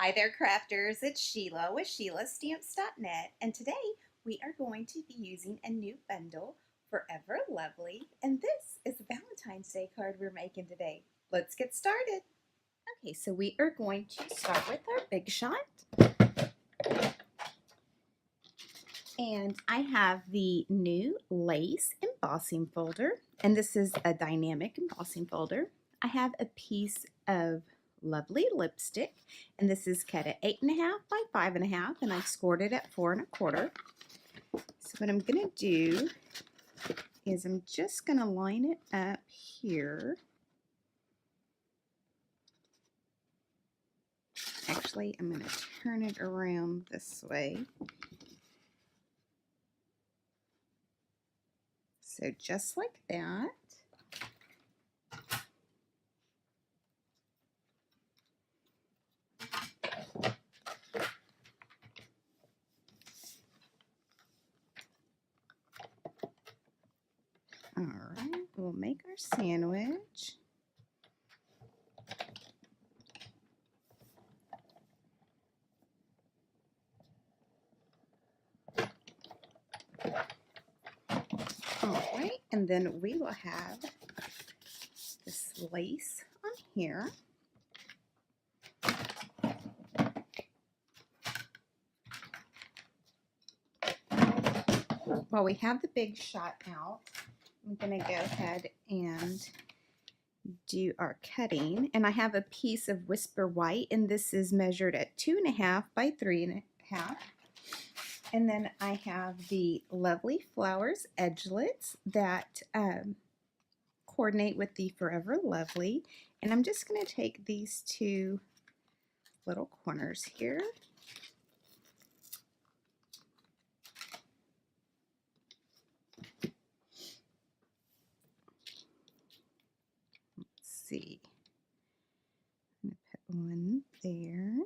Hi there, crafters. It's Sheila with SheilaStamps.net, and today we are going to be using a new bundle, Forever Lovely, and this is the Valentine's Day card we're making today. Let's get started. Okay, so we are going to start with our Big Shot, and I have the new lace embossing folder, and this is a dynamic embossing folder. I have a piece of lovely lipstick, and this is cut at 8.5 by 5.5, and I've scored it at 4 1/4. So what I'm gonna do is I'm just gonna line it up here. Actually, I'm gonna turn it around this way. So just like that. All right, we'll make our sandwich. All right, and then we will have this lace on here. While we have the Big Shot out, I'm going to go ahead and do our cutting. And I have a piece of Whisper White, and this is measured at 2.5 by 3.5. And then I have the Lovely Flowers Edgelets that coordinate with the Forever Lovely. And I'm just going to take these two little corners here. See. I'm going to put one there.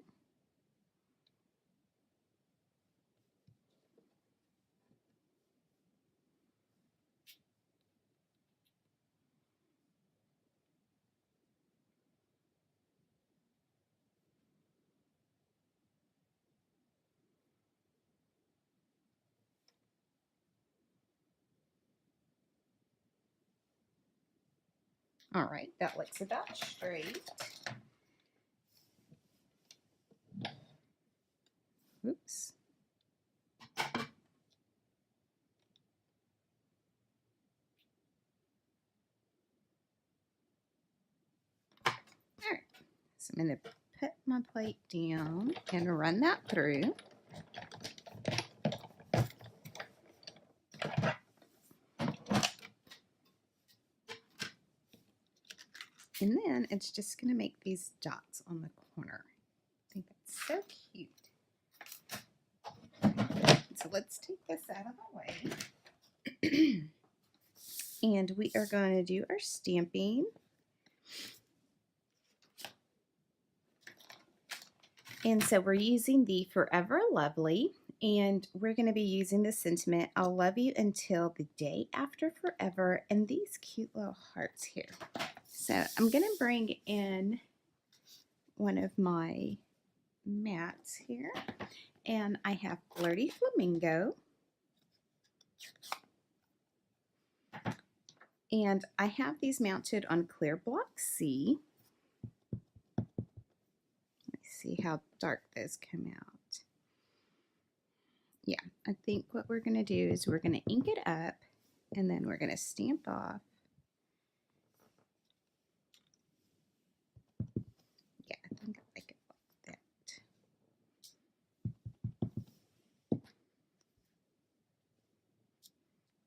All right, that looks about straight. Oops. All right, so I'm going to put my plate down and run that through. And then it's just going to make these dots on the corner. I think that's so cute. So let's take this out of the way. And we are going to do our stamping. And so we're using the Forever Lovely, and we're going to be using the sentiment, I'll love you until the day after forever, and these cute little hearts here. So I'm going to bring in one of my mats here, and I have Flirty Flamingo, and I have these mounted on clear block C. Let's see how dark those come out. Yeah, I think what we're going to do is we're going to ink it up, and then we're going to stamp off. Yeah, I think I like it like that.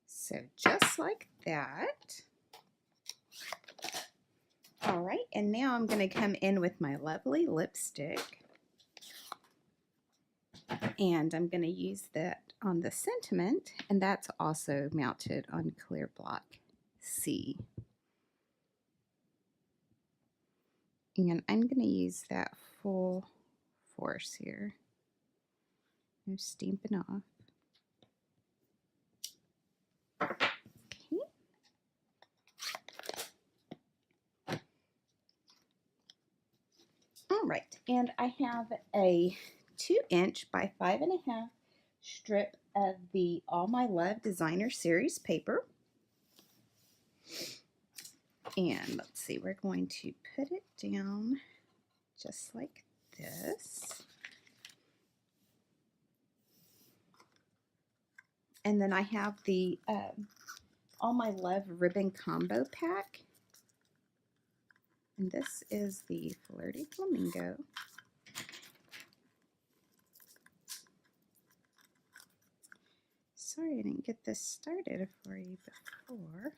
So just like that. All right, and now I'm going to come in with my lovely lipstick. And I'm going to use that on the sentiment, and that's also mounted on clear block C. And I'm going to use that full force here. No stamping off. Okay. All All right, and I have a 2" by 5.5" strip of the All My Love Designer Series paper. And let's see, we're going to put it down just like this. And then I have the All My Love ribbon combo pack. And this is the Flirty Flamingo. Sorry I didn't get this started for you before.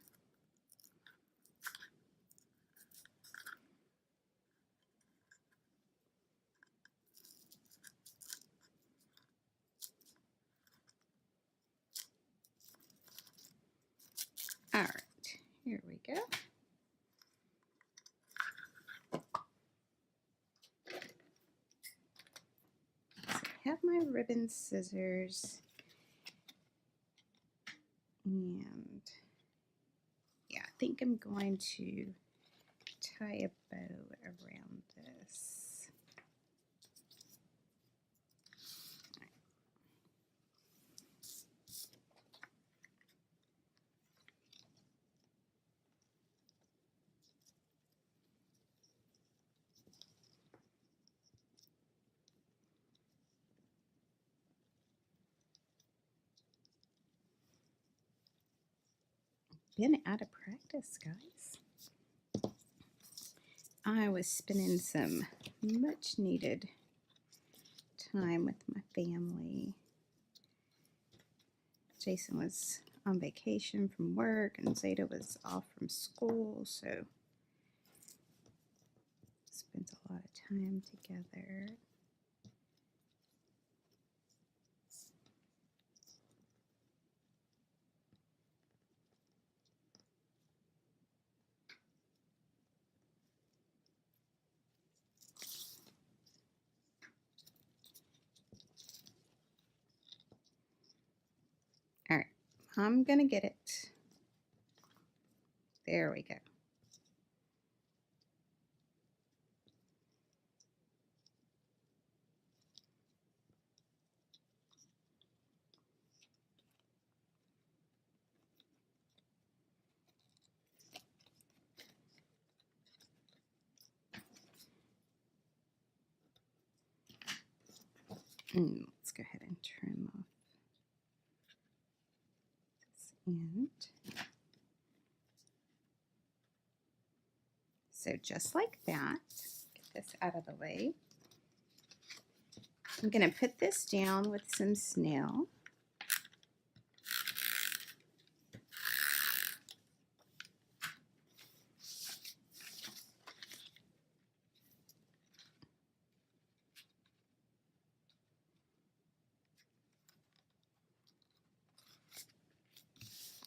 All right, here we go. So I have my ribbon scissors, and yeah, I think I'm going to tie a bow around this. Been out of practice, guys. I was spending some much needed time with my family. Jason was on vacation from work and Zeta was off from school, so spent a lot of time together. All right, I'm gonna get it. There we go. Let's go ahead and trim off this end. So just like that, get this out of the way. I'm going to put this down with some SNAIL.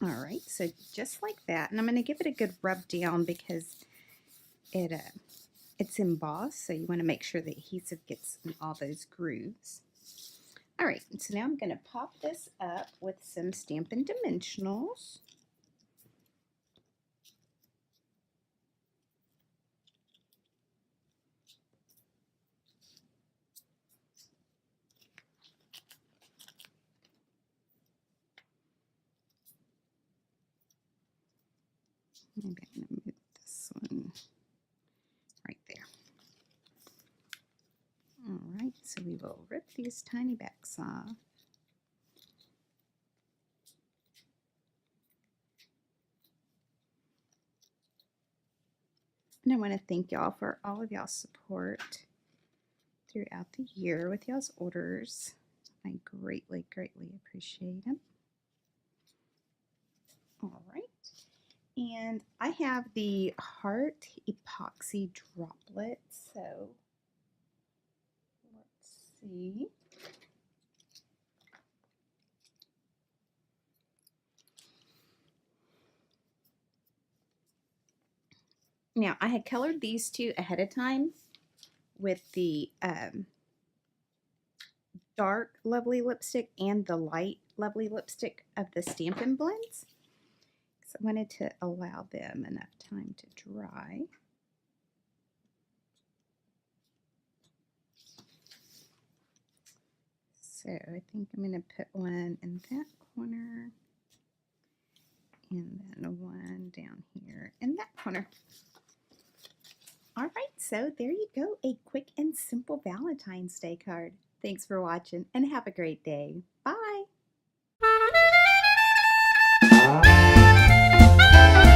All right, so just like that, and I'm going to give it a good rub down because it's embossed, so you want to make sure the adhesive gets in all those grooves. All right, so now I'm going to pop this up with some Stampin' Dimensionals. Maybe I'm going to move this one right there. All right, so we will rip these tiny backs off. And I want to thank y'all for all of y'all's support throughout the year with y'all's orders. I greatly, greatly appreciate it. All right. And I have the Heart Epoxy Droplets. So let's see. Now, I had colored these two ahead of time with the dark Lovely lipstick and the light Lovely lipstick of the Stampin' Blends. So I wanted to allow them enough time to dry. So I think I'm going to put one in that corner and then one down here in that corner. All right, so there you go, a quick and simple Valentine's Day card. Thanks for watching and have a great day. Bye.